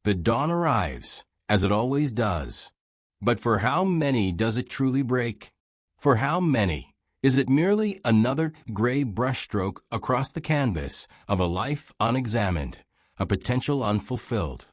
The dawn arrives, as it always does. But for how many does it truly break? For how many? Is it merely another gray brushstroke across the canvas of a life unexamined, a potential unfulfilled?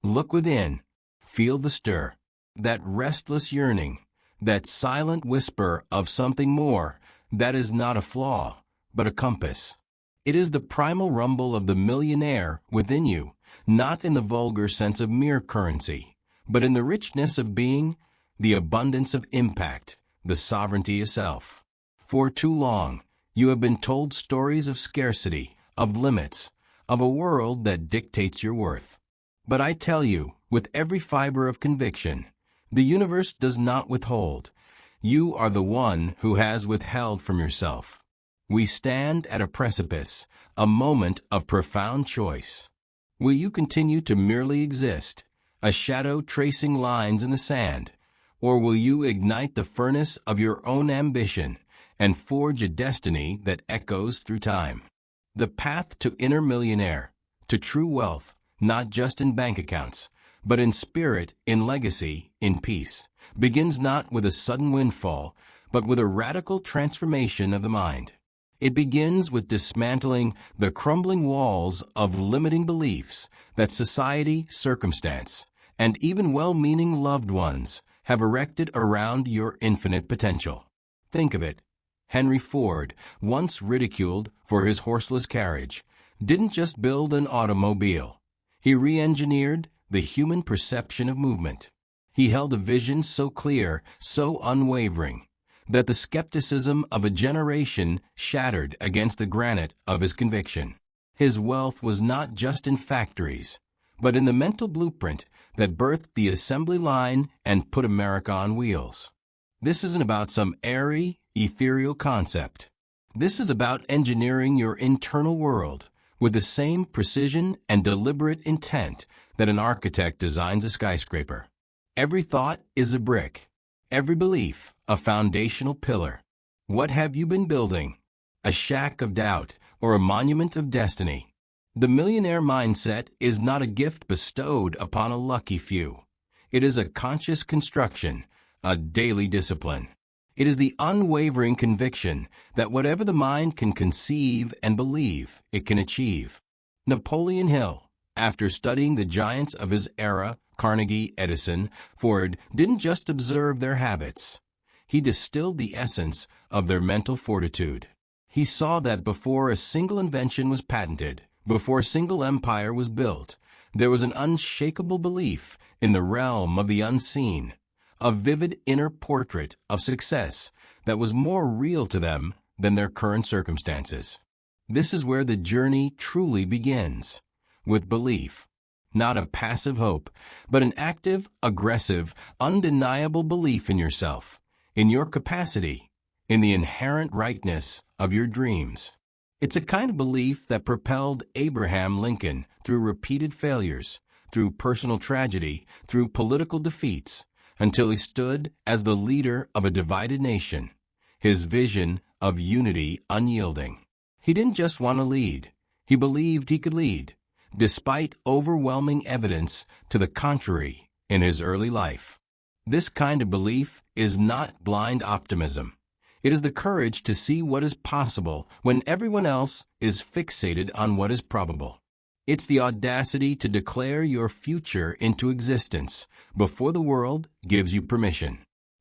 Look within. Feel the stir. That restless yearning. That silent whisper of something more that is not a flaw, but a compass. It is the primal rumble of the millionaire within you, not in the vulgar sense of mere currency, but in the richness of being, the abundance of impact, the sovereignty of self. For too long, you have been told stories of scarcity, of limits, of a world that dictates your worth. But I tell you, with every fiber of conviction, the universe does not withhold. You are the one who has withheld from yourself. We stand at a precipice, a moment of profound choice. Will you continue to merely exist, a shadow tracing lines in the sand, or will you ignite the furnace of your own ambition and forge a destiny that echoes through time? The path to inner millionaire, to true wealth, not just in bank accounts, but in spirit, in legacy, in peace, begins not with a sudden windfall, but with a radical transformation of the mind. It begins with dismantling the crumbling walls of limiting beliefs that society, circumstance, and even well-meaning loved ones have erected around your infinite potential. Think of it. Henry Ford, once ridiculed for his horseless carriage, didn't just build an automobile. He re-engineered the human perception of movement. He held a vision so clear, so unwavering, that the skepticism of a generation shattered against the granite of his conviction. His wealth was not just in factories, but in the mental blueprint that birthed the assembly line and put America on wheels. This isn't about some airy, ethereal concept. This is about engineering your internal world with the same precision and deliberate intent that an architect designs a skyscraper. Every thought is a brick. Every belief, a foundational pillar. What have you been building? A shack of doubt or a monument of destiny? The millionaire mindset is not a gift bestowed upon a lucky few. It is a conscious construction, a daily discipline. It is the unwavering conviction that whatever the mind can conceive and believe, it can achieve. Napoleon Hill, after studying the giants of his era, Carnegie, Edison, Ford, didn't just observe their habits. He distilled the essence of their mental fortitude. He saw that before a single invention was patented, before a single empire was built, there was an unshakable belief in the realm of the unseen, a vivid inner portrait of success that was more real to them than their current circumstances. This is where the journey truly begins, with belief. Not a passive hope, but an active, aggressive, undeniable belief in yourself, in your capacity, in the inherent rightness of your dreams. It's a kind of belief that propelled Abraham Lincoln through repeated failures, through personal tragedy, through political defeats, until he stood as the leader of a divided nation, his vision of unity unyielding. He didn't just want to lead, he believed he could lead, despite overwhelming evidence to the contrary in his early life. This kind of belief is not blind optimism. It is the courage to see what is possible when everyone else is fixated on what is probable. It's the audacity to declare your future into existence before the world gives you permission.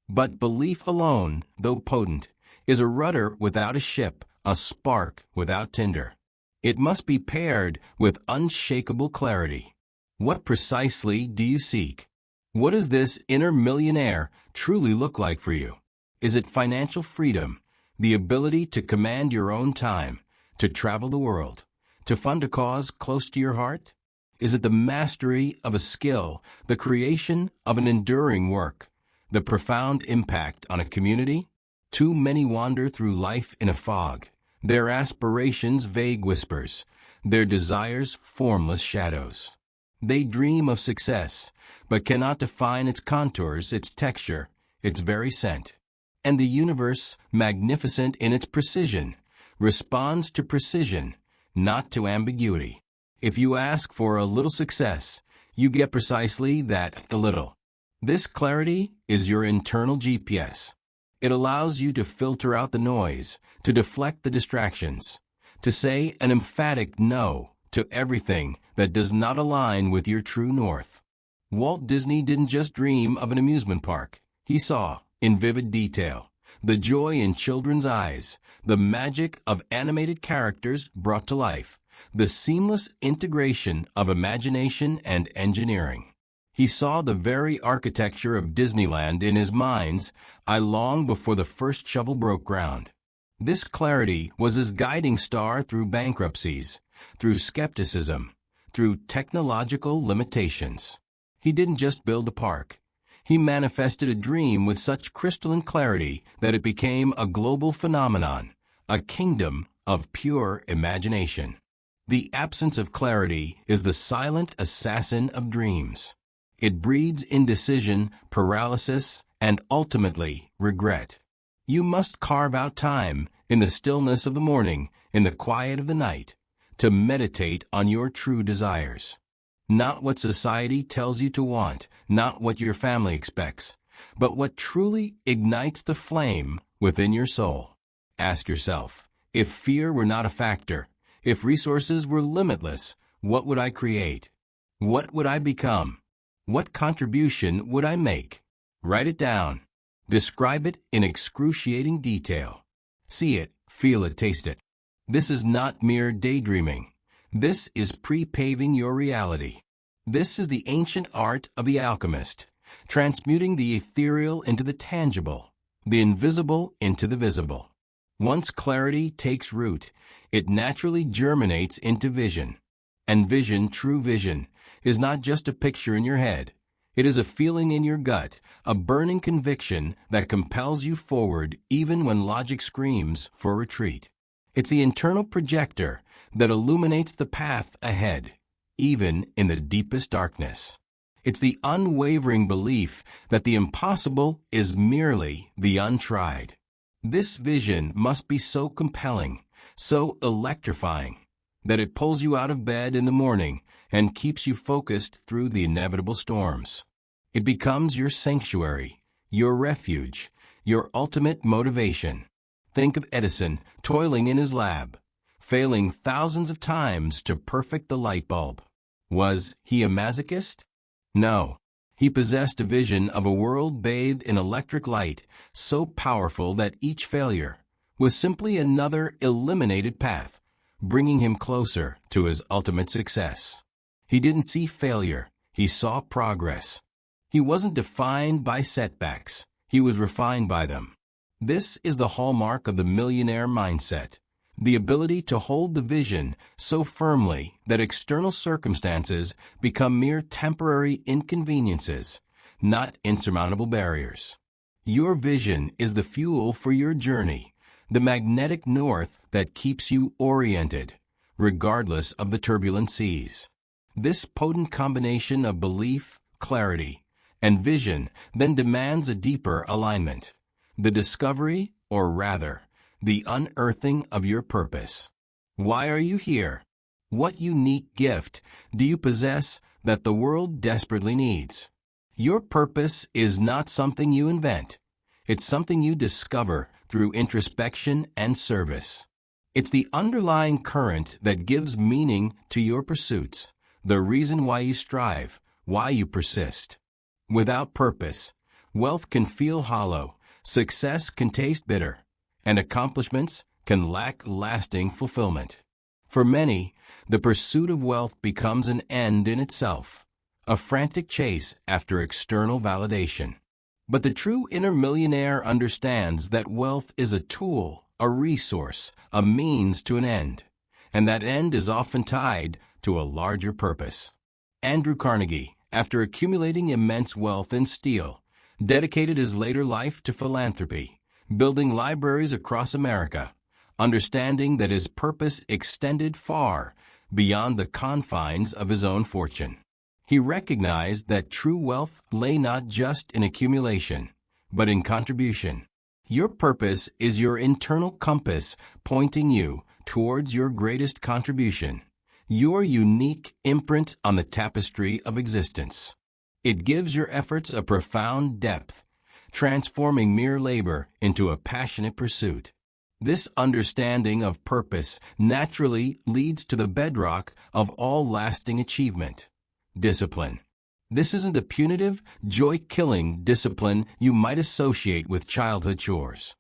But belief alone, though potent, is a rudder without a ship, a spark without tinder. It must be paired with unshakable clarity. What precisely do you seek? What does this inner millionaire truly look like for you? Is it financial freedom, the ability to command your own time, to travel the world, to fund a cause close to your heart? Is it the mastery of a skill, the creation of an enduring work, the profound impact on a community? Too many wander through life in a fog, their aspirations vague whispers, their desires formless shadows. They dream of success, but cannot define its contours, its texture, its very scent. And the universe, magnificent in its precision, responds to precision, not to ambiguity. If you ask for a little success, you get precisely that a little. This clarity is your internal GPS. It allows you to filter out the noise, to deflect the distractions, to say an emphatic no to everything that does not align with your true north. Walt Disney didn't just dream of an amusement park. He saw, in vivid detail, the joy in children's eyes, the magic of animated characters brought to life, the seamless integration of imagination and engineering. He saw the very architecture of Disneyland in his mind's eye long before the first shovel broke ground. This clarity was his guiding star through bankruptcies, through skepticism, through technological limitations. He didn't just build a park. He manifested a dream with such crystalline clarity that it became a global phenomenon, a kingdom of pure imagination. The absence of clarity is the silent assassin of dreams. It breeds indecision, paralysis, and ultimately regret. You must carve out time, in the stillness of the morning, in the quiet of the night, to meditate on your true desires. Not what society tells you to want, not what your family expects, but what truly ignites the flame within your soul. Ask yourself, if fear were not a factor, if resources were limitless, what would I create? What would I become? What contribution would I make? Write it down. Describe it in excruciating detail. See it, feel it, taste it. This is not mere daydreaming. This is pre-paving your reality. This is the ancient art of the alchemist, transmuting the ethereal into the tangible, the invisible into the visible. Once clarity takes root, it naturally germinates into vision. And vision, true vision, is not just a picture in your head. It is a feeling in your gut, a burning conviction that compels you forward even when logic screams for retreat. It's the internal projector that illuminates the path ahead, even in the deepest darkness. It's the unwavering belief that the impossible is merely the untried. This vision must be so compelling, so electrifying, that it pulls you out of bed in the morning and keeps you focused through the inevitable storms. It becomes your sanctuary, your refuge, your ultimate motivation. Think of Edison toiling in his lab, failing thousands of times to perfect the light bulb. Was he a masochist? No. He possessed a vision of a world bathed in electric light, so powerful that each failure was simply another eliminated path, bringing him closer to his ultimate success. He didn't see failure, he saw progress. He wasn't defined by setbacks, he was refined by them. This is the hallmark of the millionaire mindset, the ability to hold the vision so firmly that external circumstances become mere temporary inconveniences, not insurmountable barriers. Your vision is the fuel for your journey, the magnetic north that keeps you oriented, regardless of the turbulent seas. This potent combination of belief, clarity, and vision then demands a deeper alignment, the discovery, or rather, the unearthing of your purpose. Why are you here? What unique gift do you possess that the world desperately needs? Your purpose is not something you invent. It's something you discover through introspection and service. It's the underlying current that gives meaning to your pursuits, the reason why you strive, why you persist. Without purpose, wealth can feel hollow, success can taste bitter, and accomplishments can lack lasting fulfillment. For many, the pursuit of wealth becomes an end in itself, a frantic chase after external validation. But the true inner millionaire understands that wealth is a tool, a resource, a means to an end, and that end is often tied to a larger purpose. Andrew Carnegie, after accumulating immense wealth in steel, dedicated his later life to philanthropy, building libraries across America, understanding that his purpose extended far beyond the confines of his own fortune. He recognized that true wealth lay not just in accumulation, but in contribution. Your purpose is your internal compass pointing you towards your greatest contribution, your unique imprint on the tapestry of existence. It gives your efforts a profound depth, transforming mere labor into a passionate pursuit. This understanding of purpose naturally leads to the bedrock of all lasting achievement: discipline. This isn't the punitive, joy-killing discipline you might associate with childhood chores.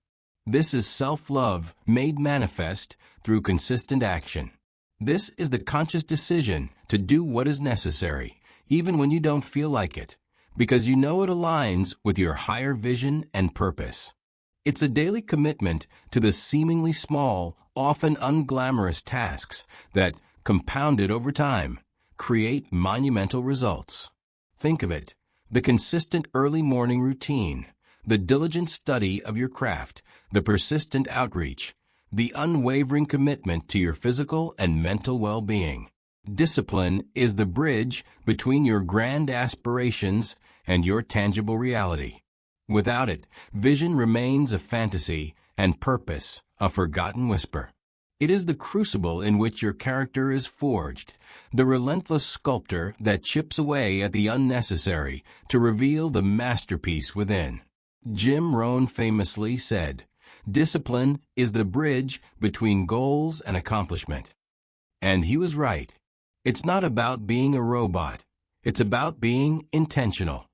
This is self-love made manifest through consistent action. This is the conscious decision to do what is necessary, even when you don't feel like it, because you know it aligns with your higher vision and purpose. It's a daily commitment to the seemingly small, often unglamorous tasks that, compounded over time, create monumental results. Think of it: the consistent early morning routine, the diligent study of your craft, the persistent outreach, the unwavering commitment to your physical and mental well-being. Discipline is the bridge between your grand aspirations and your tangible reality. Without it, vision remains a fantasy and purpose a forgotten whisper. It is the crucible in which your character is forged, the relentless sculptor that chips away at the unnecessary to reveal the masterpiece within. Rohn famously said, "Discipline is the bridge between goals and accomplishment." And he was right. It's not about being a robot. It's about being intentional.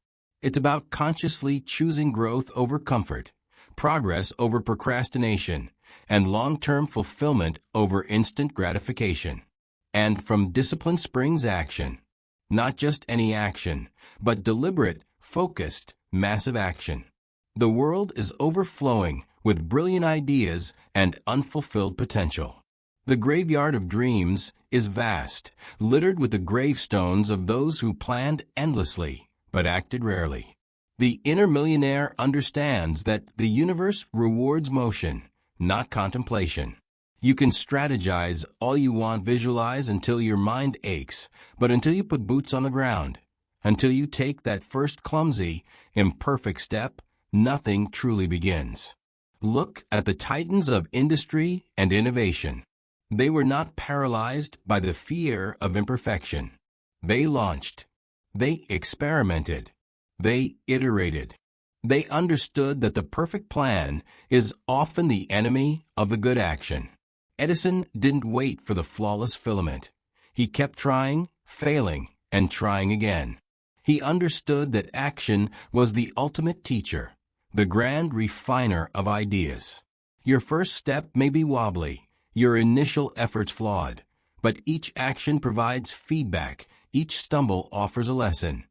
It's about consciously choosing growth over comfort, progress over procrastination, and long-term fulfillment over instant gratification. And from discipline springs action. Not just any action, but deliberate, focused, massive action. The world is overflowing with brilliant ideas and unfulfilled potential. The graveyard of dreams is vast, littered with the gravestones of those who planned endlessly, but acted rarely. The inner millionaire understands that the universe rewards motion, not contemplation. You can strategize all you want, visualize until your mind aches, but until you put boots on the ground, until you take that first clumsy, imperfect step, nothing truly begins. Look at the titans of industry and innovation. They were not paralyzed by the fear of imperfection. They launched. They experimented. They iterated. They understood that the perfect plan is often the enemy of the good action. Edison didn't wait for the flawless filament. He kept trying, failing, and trying again. He understood that action was the ultimate teacher, the grand refiner of ideas. Your first step may be wobbly, your initial efforts flawed, but each action provides feedback, each stumble offers a lesson,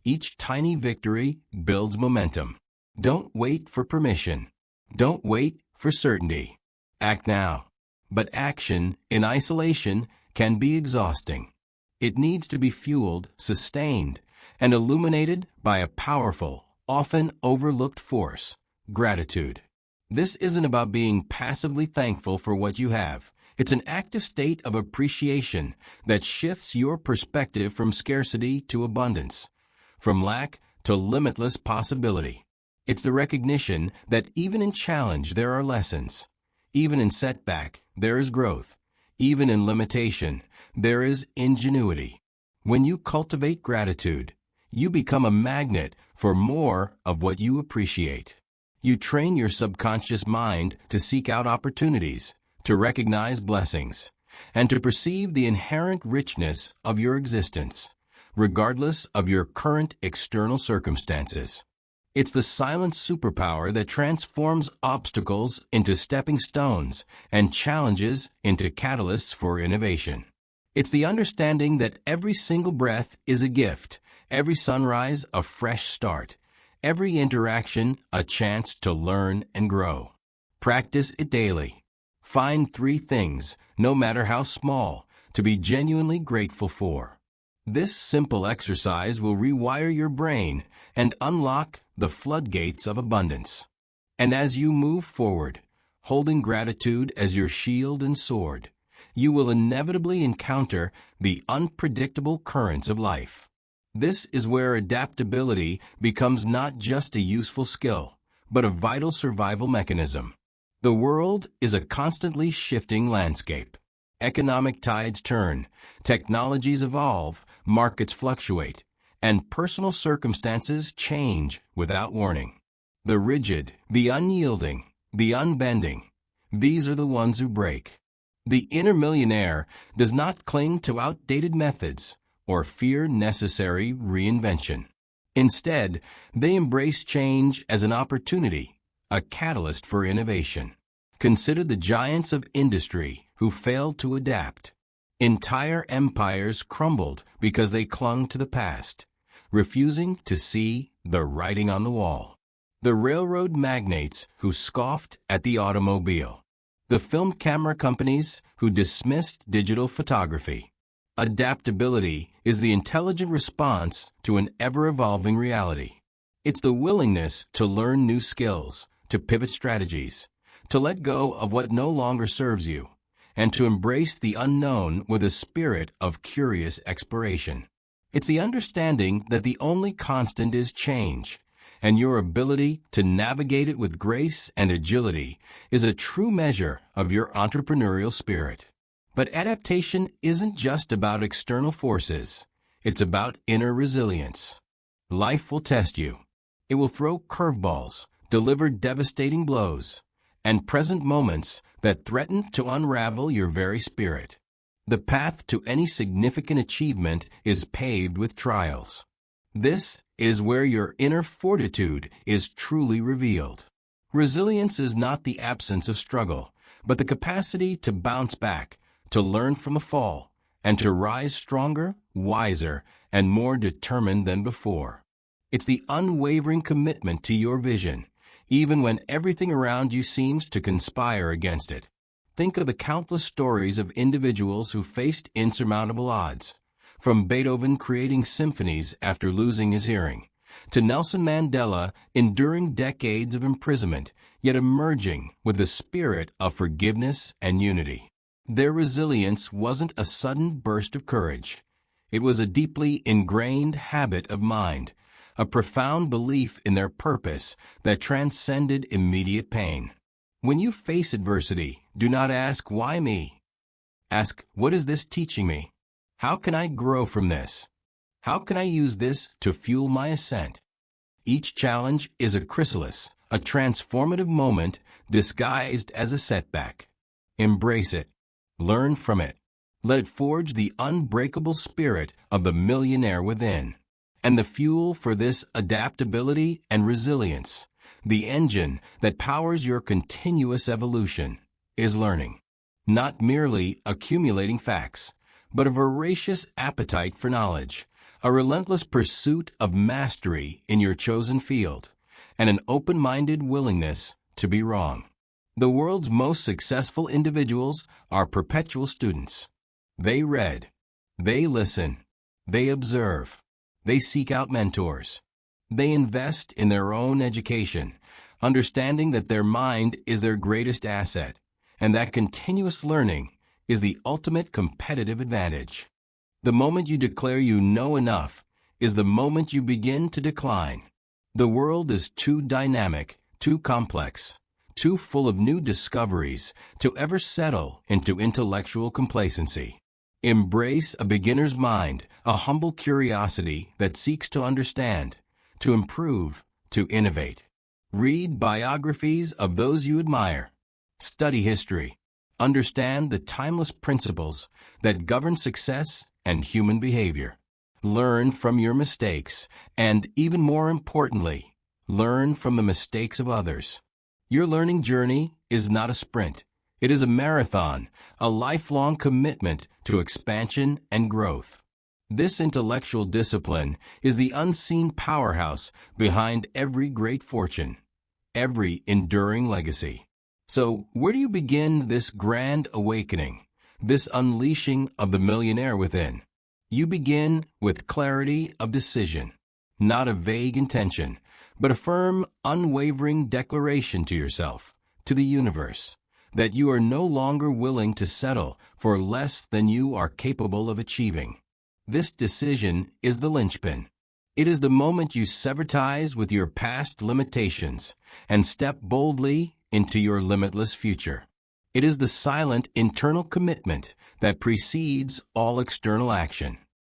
each tiny victory builds momentum. Don't wait for permission. Don't wait for certainty. Act now. But action, in isolation, can be exhausting. It needs to be fueled, sustained, and illuminated by a powerful, often overlooked force: gratitude. This isn't about being passively thankful for what you have. It's an active state of appreciation that shifts your perspective from scarcity to abundance, from lack to limitless possibility. It's the recognition that even in challenge there are lessons. Even in setback, there is growth. Even in limitation, there is ingenuity. When you cultivate gratitude, you become a magnet for more of what you appreciate. You train your subconscious mind to seek out opportunities, to recognize blessings, and to perceive the inherent richness of your existence, regardless of your current external circumstances. It's the silent superpower that transforms obstacles into stepping stones and challenges into catalysts for innovation. It's the understanding that every single breath is a gift, every sunrise a fresh start, every interaction a chance to learn and grow. Practice it daily. Find 3 things, no matter how small, to be genuinely grateful for. This simple exercise will rewire your brain and unlock the floodgates of abundance. And as you move forward, holding gratitude as your shield and sword, you will inevitably encounter the unpredictable currents of life. This is where adaptability becomes not just a useful skill, but a vital survival mechanism. The world is a constantly shifting landscape. Economic tides turn, technologies evolve, markets fluctuate, and personal circumstances change without warning. The rigid, the unyielding, the unbending, these are the ones who break. The inner millionaire does not cling to outdated methods or fear necessary reinvention. Instead, they embrace change as an opportunity, a catalyst for innovation. Consider the giants of industry who failed to adapt. Entire empires crumbled because they clung to the past, refusing to see the writing on the wall. The railroad magnates who scoffed at the automobile. The film camera companies who dismissed digital photography. Adaptability is the intelligent response to an ever-evolving reality. It's the willingness to learn new skills, to pivot strategies, to let go of what no longer serves you, and to embrace the unknown with a spirit of curious exploration. It's the understanding that the only constant is change, and your ability to navigate it with grace and agility is a true measure of your entrepreneurial spirit. But adaptation isn't just about external forces. It's about inner resilience. Life will test you. It will throw curveballs, deliver devastating blows, and present moments that threaten to unravel your very spirit. The path to any significant achievement is paved with trials. This is where your inner fortitude is truly revealed. Resilience is not the absence of struggle, but the capacity to bounce back, to learn from a fall, and to rise stronger, wiser, and more determined than before. It's the unwavering commitment to your vision, even when everything around you seems to conspire against it. Think of the countless stories of individuals who faced insurmountable odds, from Beethoven creating symphonies after losing his hearing, to Nelson Mandela enduring decades of imprisonment, yet emerging with the spirit of forgiveness and unity. Their resilience wasn't a sudden burst of courage. It was a deeply ingrained habit of mind, a profound belief in their purpose that transcended immediate pain. When you face adversity, do not ask, "Why me?" Ask, "What is this teaching me? How can I grow from this? How can I use this to fuel my ascent?" Each challenge is a chrysalis, a transformative moment disguised as a setback. Embrace it. Learn from it. Let it forge the unbreakable spirit of the millionaire within. And the fuel for this adaptability and resilience, the engine that powers your continuous evolution, is learning. Not merely accumulating facts, but a voracious appetite for knowledge, a relentless pursuit of mastery in your chosen field, and an open-minded willingness to be wrong. The world's most successful individuals are perpetual students. They read, they listen, they observe, they seek out mentors. They invest in their own education, understanding that their mind is their greatest asset, and that continuous learning is the ultimate competitive advantage. The moment you declare you know enough is the moment you begin to decline. The world is too dynamic, too complex, too full of new discoveries to ever settle into intellectual complacency. Embrace a beginner's mind, a humble curiosity that seeks to understand, to improve, to innovate. Read biographies of those you admire. Study history. Understand the timeless principles that govern success and human behavior. Learn from your mistakes, and even more importantly, learn from the mistakes of others. Your learning journey is not a sprint. It is a marathon, a lifelong commitment to expansion and growth. This intellectual discipline is the unseen powerhouse behind every great fortune, every enduring legacy. So, where do you begin this grand awakening, this unleashing of the millionaire within? You begin with clarity of decision, not a vague intention, but a firm, unwavering declaration to yourself, to the universe, that you are no longer willing to settle for less than you are capable of achieving. This decision is the linchpin. It is the moment you sever ties with your past limitations and step boldly into your limitless future. It is the silent internal commitment that precedes all external action.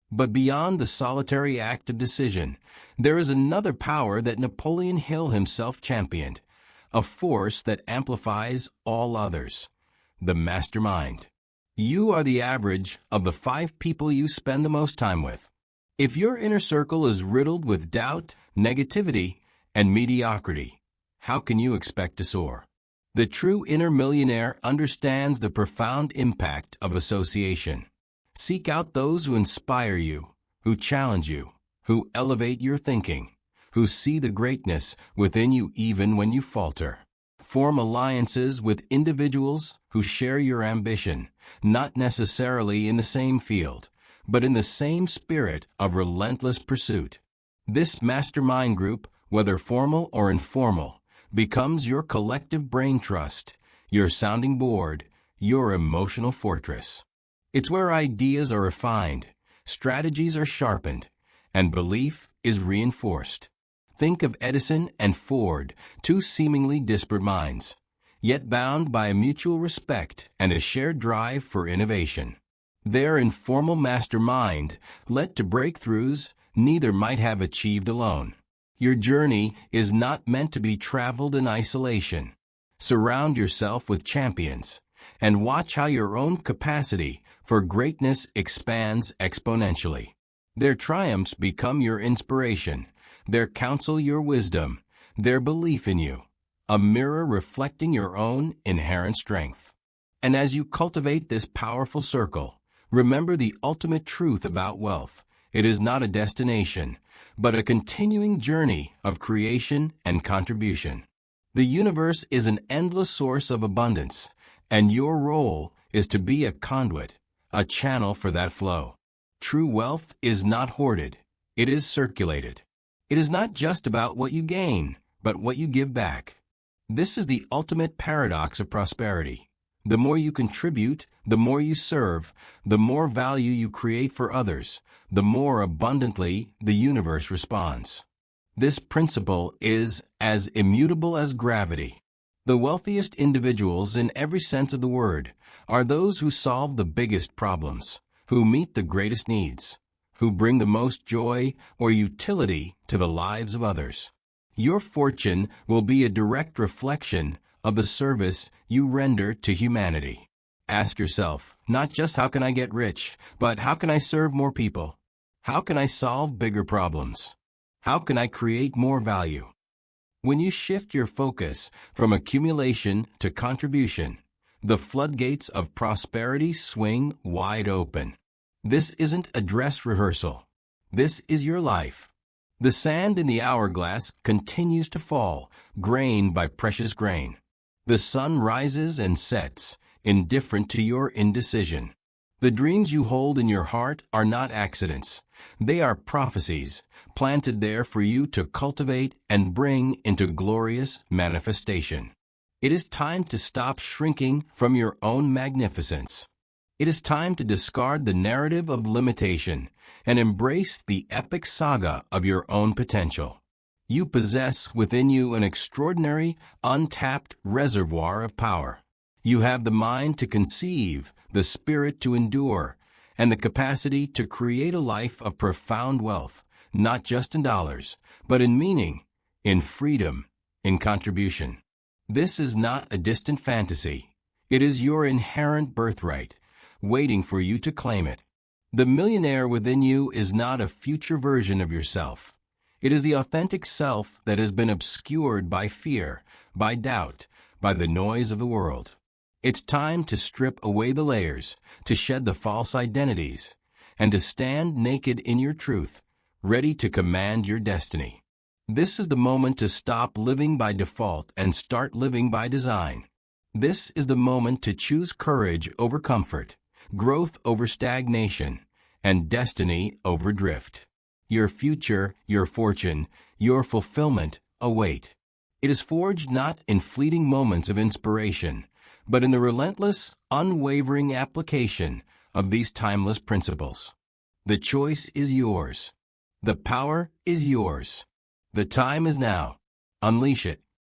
But beyond the solitary act of decision, there is another power that Napoleon Hill himself championed, a force that amplifies all others: the mastermind. You are the average of the 5 people you spend the most time with. If your inner circle is riddled with doubt, negativity, and mediocrity, how can you expect to soar? The true inner millionaire understands the profound impact of association. Seek out those who inspire you, who challenge you, who elevate your thinking, who see the greatness within you even when you falter. Form alliances with individuals who share your ambition, not necessarily in the same field, but in the same spirit of relentless pursuit. This mastermind group, whether formal or informal, becomes your collective brain trust, your sounding board, your emotional fortress. It's where ideas are refined, strategies are sharpened, and belief is reinforced. Think of Edison and Ford, 2 seemingly disparate minds, yet bound by a mutual respect and a shared drive for innovation. Their informal mastermind led to breakthroughs neither might have achieved alone. Your journey is not meant to be traveled in isolation. Surround yourself with champions, and watch how your own capacity for greatness expands exponentially. Their triumphs become your inspiration, their counsel your wisdom, their belief in you, a mirror reflecting your own inherent strength. And as you cultivate this powerful circle, remember the ultimate truth about wealth. It is not a destination, but a continuing journey of creation and contribution. The universe is an endless source of abundance, and your role is to be a conduit, a channel for that flow. True wealth is not hoarded, it is circulated. It is not just about what you gain, but what you give back. This is the ultimate paradox of prosperity. The more you contribute, the more you serve, the more value you create for others, the more abundantly the universe responds. This principle is as immutable as gravity. The wealthiest individuals in every sense of the word are those who solve the biggest problems, who meet the greatest needs, who bring the most joy or utility to the lives of others. Your fortune will be a direct reflection of the service you render to humanity. Ask yourself, not just how can I get rich, but how can I serve more people? How can I solve bigger problems? How can I create more value? When you shift your focus from accumulation to contribution, the floodgates of prosperity swing wide open. This isn't a dress rehearsal. This is your life. The sand in the hourglass continues to fall, grain by precious grain. The sun rises and sets, indifferent to your indecision. The dreams you hold in your heart are not accidents. They are prophecies, planted there for you to cultivate and bring into glorious manifestation. It is time to stop shrinking from your own magnificence. It is time to discard the narrative of limitation and embrace the epic saga of your own potential. You possess within you an extraordinary, untapped reservoir of power. You have the mind to conceive, the spirit to endure, and the capacity to create a life of profound wealth, not just in dollars, but in meaning, in freedom, in contribution. This is not a distant fantasy. It is your inherent birthright, waiting for you to claim it. The millionaire within you is not a future version of yourself. It is the authentic self that has been obscured by fear, by doubt, by the noise of the world. It's time to strip away the layers, to shed the false identities, and to stand naked in your truth, ready to command your destiny. This is the moment to stop living by default and start living by design. This is the moment to choose courage over comfort, growth over stagnation, and destiny over drift. Your future, your fortune, your fulfillment await. It is forged not in fleeting moments of inspiration, but in the relentless, unwavering application of these timeless principles. The choice is yours. The power is yours. The time is now. Unleash it.